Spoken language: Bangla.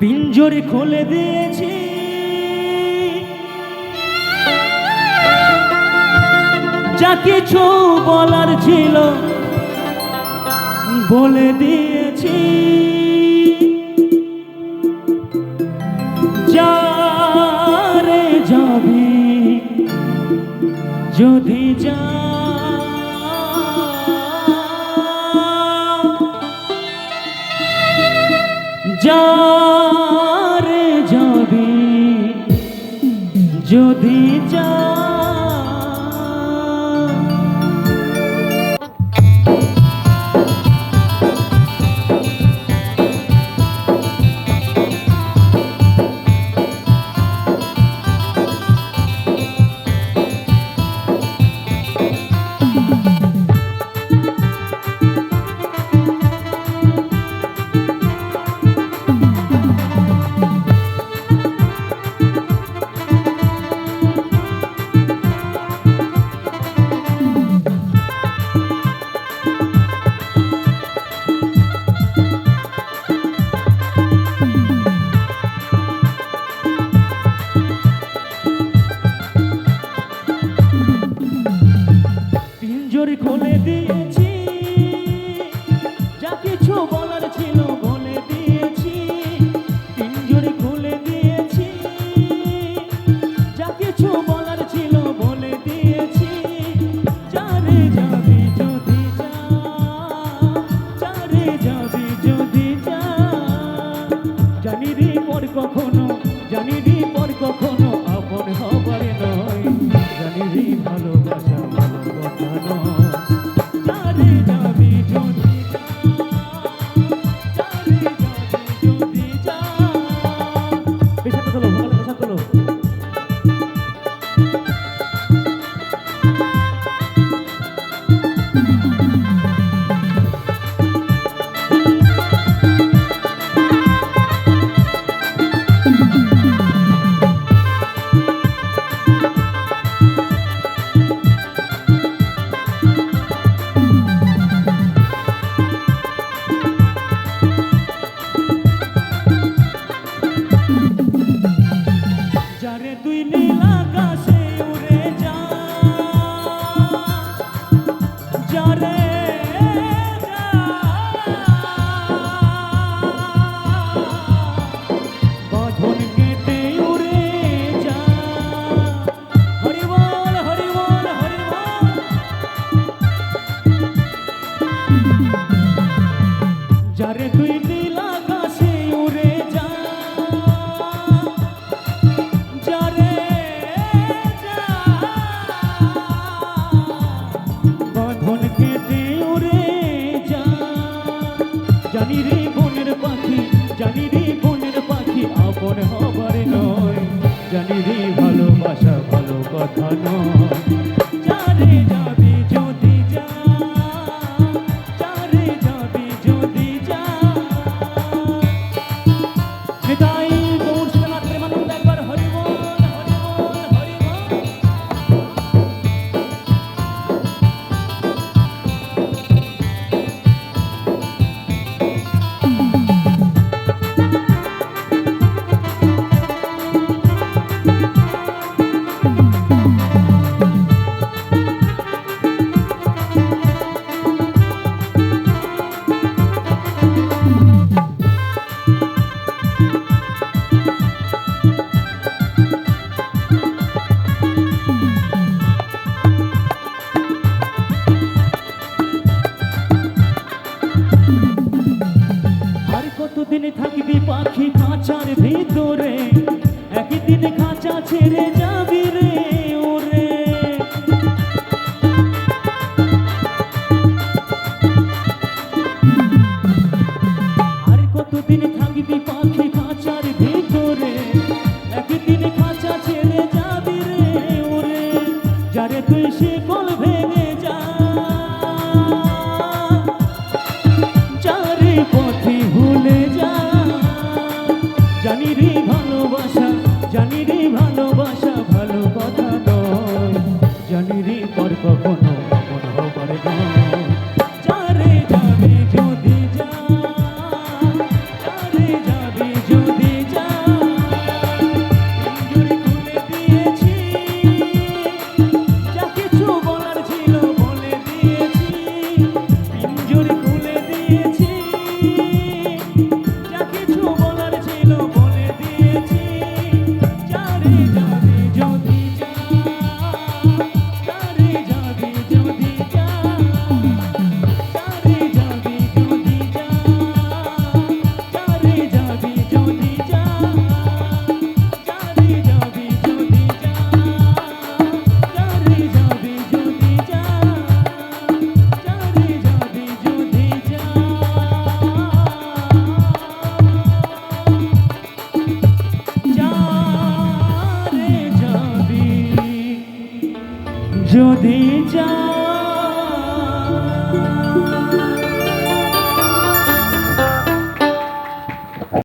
পিঞ্জরে খুলে দিয়েছি যা কিছু বলার ছিল বলে দিয়েছি। যারে যাবি যদি যা যারে যাবি যদি যা খুলে দিয়েছি যা কিছু বলার ছিল বলে দিয়েছি। পিঞ্জরে খুলে দিয়েছি যা কিছু বলার ছিল বলে দিয়েছি। যারে যাবি যদি যা যারে যাবি যদি যা জানি রে পর কখনো জানি রে পর কখনো আপন হবার নয়। জানি রে ভালোবাসা ভালো কথা নয়। যারে তুই নীল আকাশে উড়ে যা যারে বাঁধন কেটে উড়ে যা। হরি বল হরি বল হরি বল। যারে তুই নীল আকাশে উড়ে যা জানি রে বনের পাখি জানি রে বনের পাখি আপন হবার নয়। জানি রে ভালোবাসা ভালো কথা নয়। যারে যাবি যদি যা যারে যাবি যদি যা। নিতাই গৌর শিলানাথ প্রেমানন্দ একবার হরি বল হরি বল হরি বল। কতদিন থাকবি পাখি খাঁচার ভিতরে একদিন খাঁচা ছেড়ে যাবি রে ওরে। আর কতদিন থাকবি পাখি খাঁচার ভিতরে একদিন খাঁচা ছেড়ে যাবি রে ওরে। যারে তুই শিকল ভেঙে যা যারে পথে ভুলে যা। জানি রে ভালোবাসা জানি রে ভালোবাসা ভালো কথা নয়। জানি রে পর কখনো মন হবার নয়। যারে যাবি যদি যা যারে যাবি যদি যদি যা